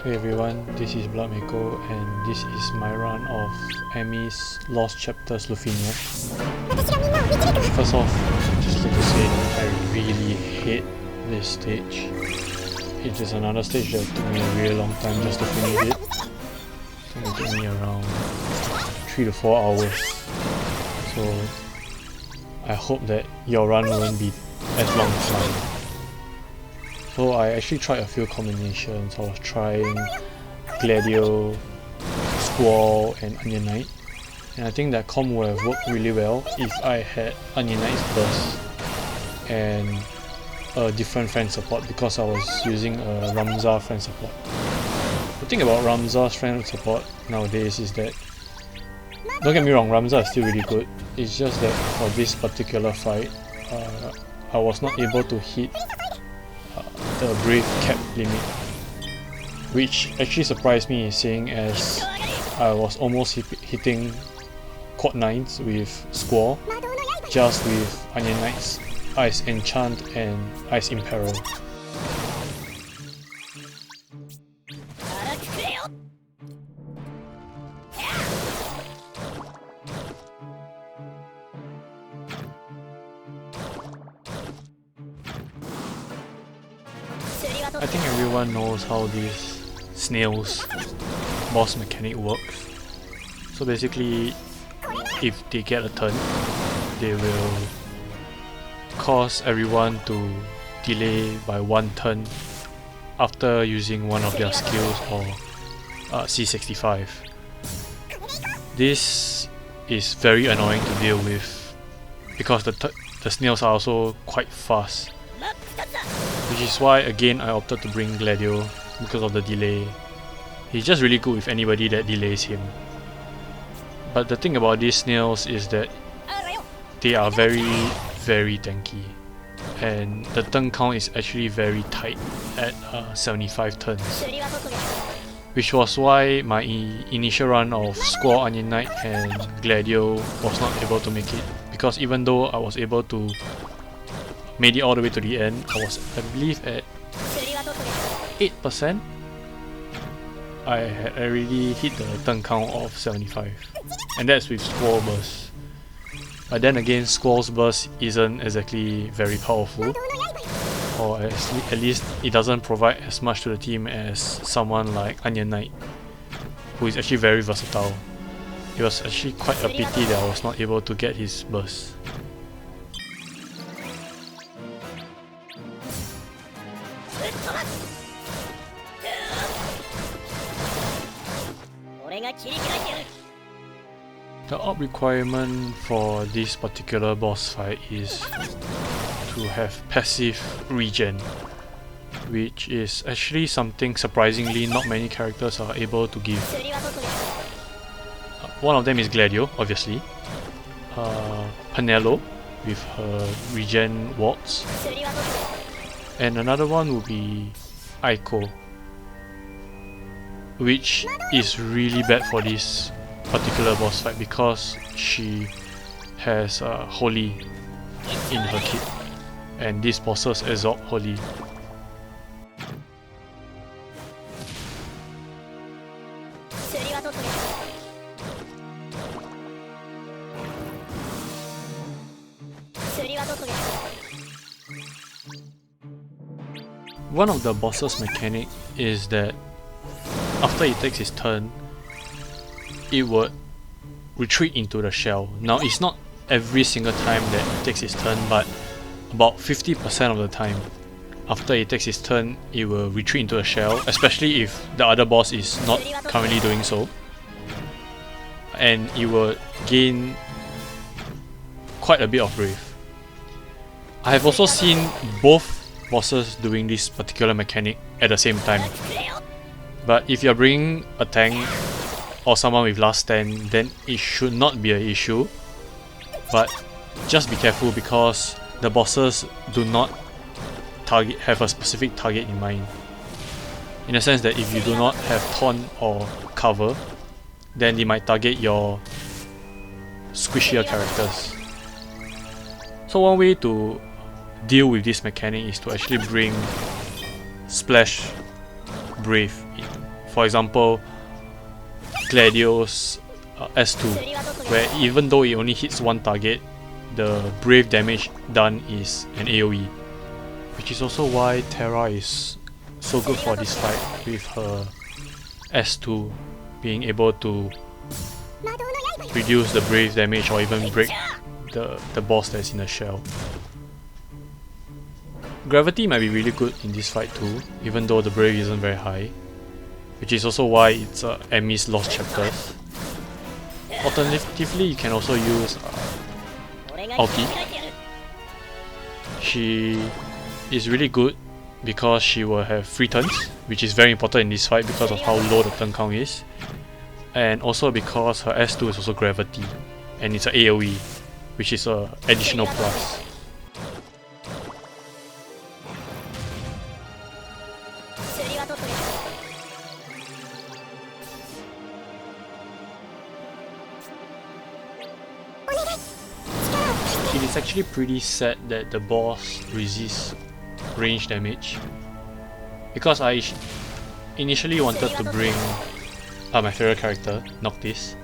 Hey everyone, this is bloodmako and this is my run of Ami's Lost Chapters Lufenia. First off, just like to say that I really hate this stage. It is another stage that took me a really long time just to finish it. I think it took me around 3 to 4 hours. So I hope that your run won't be as long as mine. So I actually tried a few combinations. I was trying Gladio, Squall and Onion Knight, and I think that comb would have worked really well if I had Onion Knight's burst and a different friend support, because I was using a Ramza friend support. The thing about Ramza's friend support nowadays is that, don't get me wrong, Ramza is still really good. It's just that for this particular fight, I was not able to hit the Brave cap limit, which actually surprised me, seeing as I was almost hitting quad 9s with Squall just with Onion Knight's Ice Enchant and Ice Imperil. I think everyone knows how this snail's boss mechanic works. So basically, if they get a turn, they will cause everyone to delay by 1 turn after using one of their skills or C65. This is very annoying to deal with because the snails are also quite fast. Which is why again I opted to bring Gladio because of the delay. He's just really good with anybody that delays him. But the thing about these snails is that they are very tanky, and the turn count is actually very tight at 75 turns. Which was why my initial run of Squall, Onion Knight and Gladio was not able to make it, because even though I was able to made it all the way to the end, I was, I believe, at 8%. I had already hit the turn count of 75, and that's with Squall burst. But then again, Squall's burst isn't exactly very powerful, or at least it doesn't provide as much to the team as someone like Onion Knight, who is actually very versatile. It was actually quite a pity that I was not able to get his burst. The orb requirement for this particular boss fight is to have passive regen, which is actually something surprisingly not many characters are able to give. One of them is Gladio, obviously, Penelo with her regen wards, and another one would be Aiko, which is really bad for this particular boss fight because she has Holy in her kit, and these bosses absorb Holy. One of the boss's mechanic is that after he takes his turn, it would retreat into the shell. Now, it's not every single time that it takes his turn, but about 50% of the time after he takes his turn, it will retreat into a shell, especially if the other boss is not currently doing so. And it will gain quite a bit of Brave. I have also seen both bosses doing this particular mechanic at the same time. But if you're bringing a tank or someone with last stand, then it should not be an issue. But just be careful, because the bosses do not have a specific target in mind. In the sense that if you do not have taunt or cover, then they might target your squishier characters. So one way to deal with this mechanic is to actually bring Splash Brave For example, Gladio's S2, where even though it only hits one target, the brave damage done is an AoE. Which is also why Terra is so good for this fight, with her S2 being able to reduce the brave damage or even break the boss that's in the shell. Gravity might be really good in this fight too, even though the brave isn't very high, which is also why it's Ami's lost chapters. Alternatively, you can also use Ulti. She is really good because she will have free turns, which is very important in this fight because of how low the turn count is, and also because her S2 is also gravity and it's an AoE, which is an additional plus. It is actually pretty sad that the boss resists range damage, because I initially wanted to bring my favorite character, Noctis,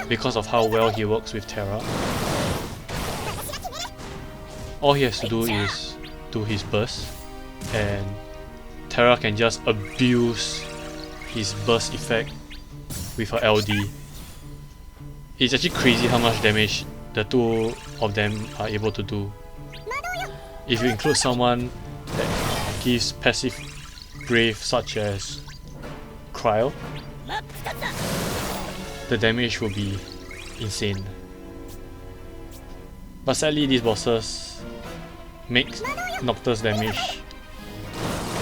because of how well he works with Terra. All he has to do is do his burst, and Terra can just abuse his burst effect with her LD. It's actually crazy how much damage the two of them are able to do. If you include someone that gives passive brave such as Cryo, the damage will be insane. But sadly, these bosses make Noctis' damage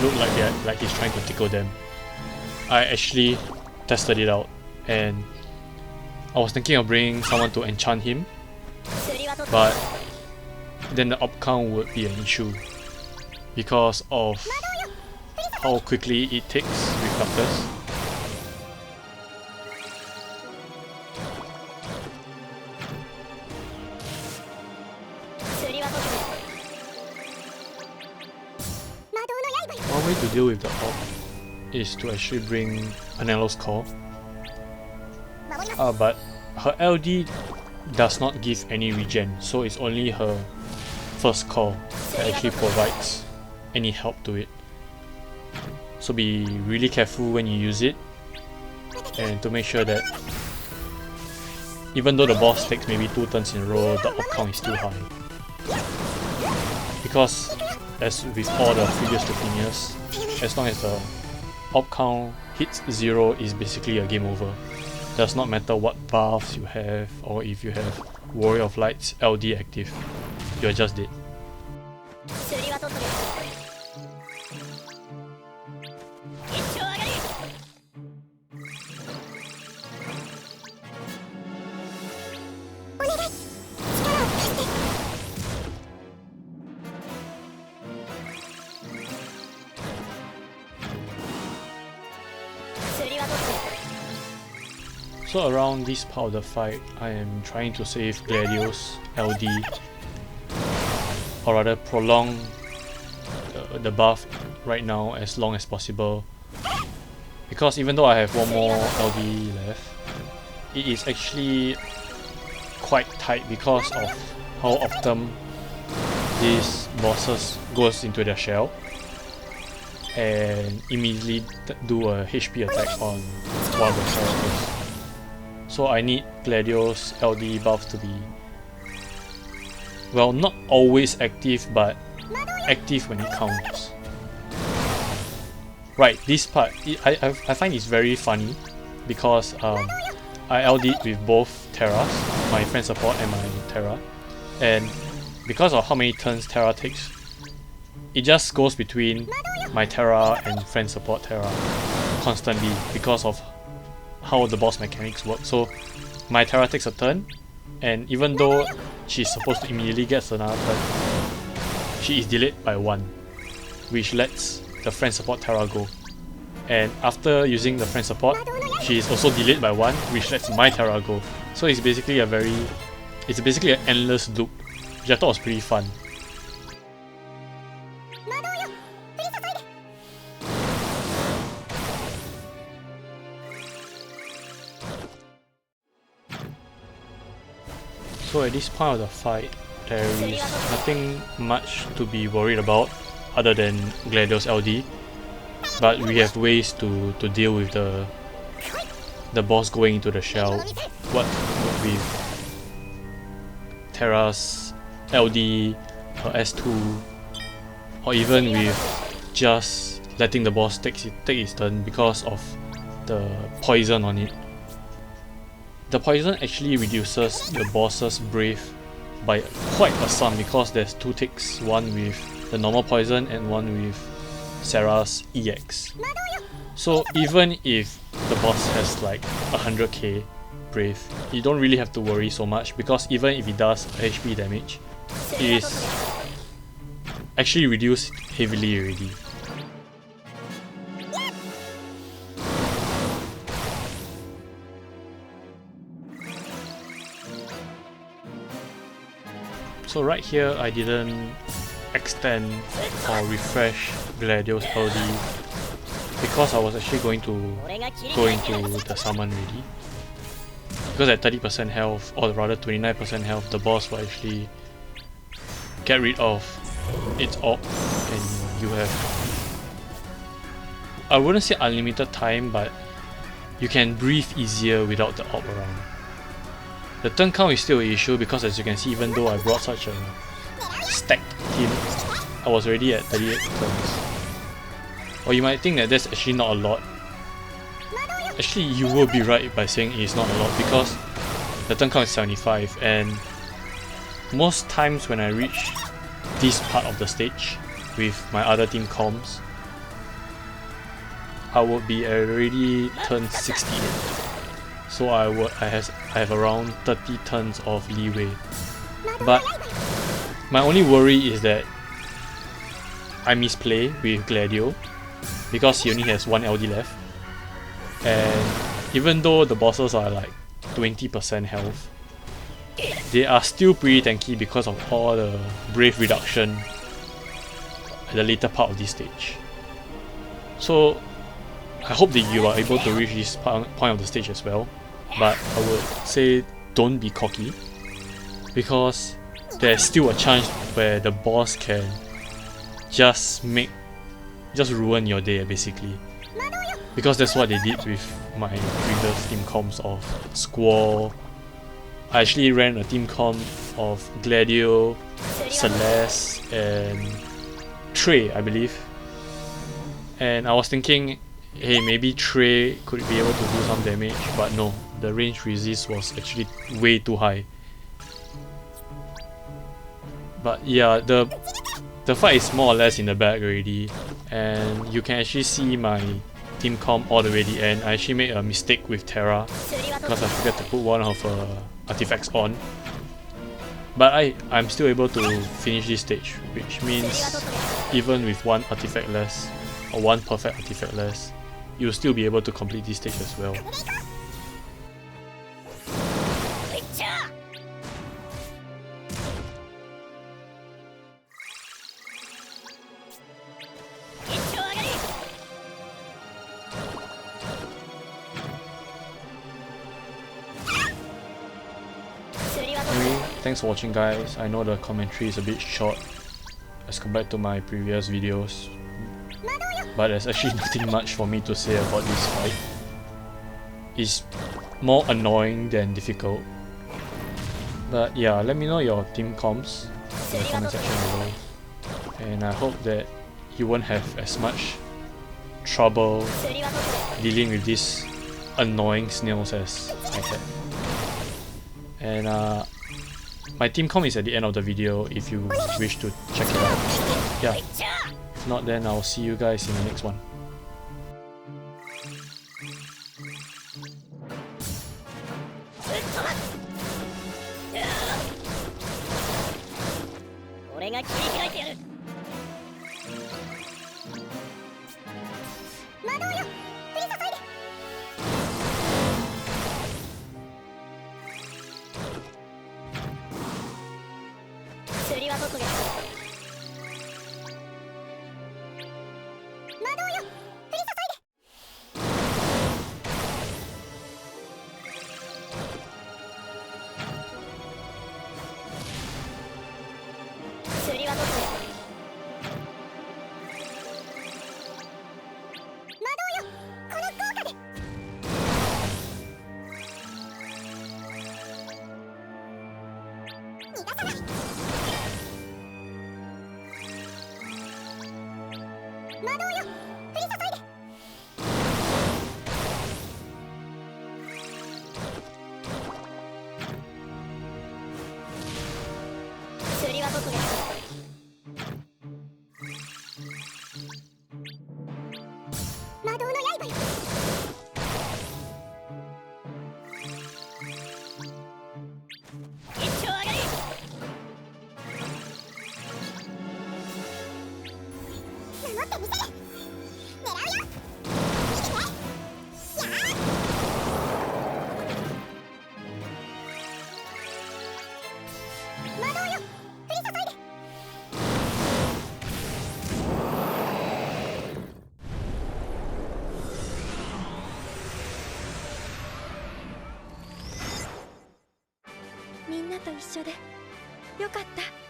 look like he's trying to tickle them. I actually tested it out, and I was thinking of bringing someone to enchant him, but then the up count would be an issue because of how quickly it takes with Noctis. One way to deal with the op is to actually bring Anello's Call, but her LD does not give any regen, so it's only her first call that actually provides any help to it. So be really careful when you use it, and to make sure that even though the boss takes maybe 2 turns in a row, the op count is still high. Because as with all the previous Lufenias, as long as the op count hits 0, is basically a game over. Does not matter what buffs you have, or if you have Warrior of Light's LD active, you're just dead. So around this part of the fight, I am trying to save Gladio's LD, or rather prolong the buff right now as long as possible, because even though I have one more LD left, it is actually quite tight because of how often these bosses goes into their shell and immediately do a HP attack on one of the characters. So I need Gladio's LD buff to be, well, not always active, but active when it counts. Right, this part, I find it's very funny because I LD'd with both Terras, my friend support and my Terra, and because of how many turns Terra takes, it just goes between my Terra and friend support Terra constantly because of how the boss mechanics work. So my Terra takes a turn, and even though she's supposed to immediately get another turn, she is delayed by 1, which lets the friend support Terra go. And after using the friend support, she is also delayed by 1, which lets my Terra go. So it's basically an endless loop, which I thought was pretty fun. So at this point of the fight, there is nothing much to be worried about other than Gladio's LD, but we have ways to deal with the boss going into the shell. What with Terra's LD, her S2, or even with just letting the boss take its turn because of the poison on it. The poison actually reduces the boss's brave by quite a sum because there's 2 ticks, one with the normal poison and one with Sarah's EX. So even if the boss has like 100k brave, you don't really have to worry so much because even if he does HP damage, it is actually reduced heavily already. So right here, I didn't extend or refresh Gladio's LD because I was actually going to go into the summon already. Because at 30% health, or rather 29% health, the boss will actually get rid of its orb and you have, I wouldn't say unlimited time, but you can breathe easier without the orb around. The turn count is still an issue because, as you can see, even though I brought such a stacked team, I was already at 38 turns. Or you might think that that's actually not a lot. Actually, you will be right by saying it's not a lot because the turn count is 75, and most times when I reach this part of the stage with my other team comms, I would be already turned 68. So I have around 30 turns of leeway. But my only worry is that I misplay with Gladio because he only has 1 LD left. And even though the bosses are like 20% health, they are still pretty tanky because of all the brave reduction at the later part of this stage. So I hope that you are able to reach this point of the stage as well. But I would say don't be cocky because there's still a chance where the boss can just ruin your day basically. Because that's what they did with my previous team comps of Squall. I actually ran a team comp of Gladio, Celeste and Trey, I believe. And I was thinking, hey, maybe Trey could be able to do some damage, but no, the range resist was actually way too high. But yeah, the fight is more or less in the bag already, and you can actually see my team comp all the way to the end. I actually made a mistake with Terra because I forgot to put one of her artifacts on. But I'm still able to finish this stage, which means even with 1 artifact less, or 1 perfect artifact less, you'll still be able to complete this stage as well. Anyway, thanks for watching guys. I know the commentary is a bit short as compared to my previous videos, but there's actually nothing much for me to say about this fight. It's more annoying than difficult. But yeah, let me know your team comps in the comment section below. And I hope that you won't have as much trouble dealing with these annoying snails as I had. And my team comp is at the end of the video if you wish to check it out. Yeah. If not, then I'll see you guys in the next one. みんなと一緒でよかった。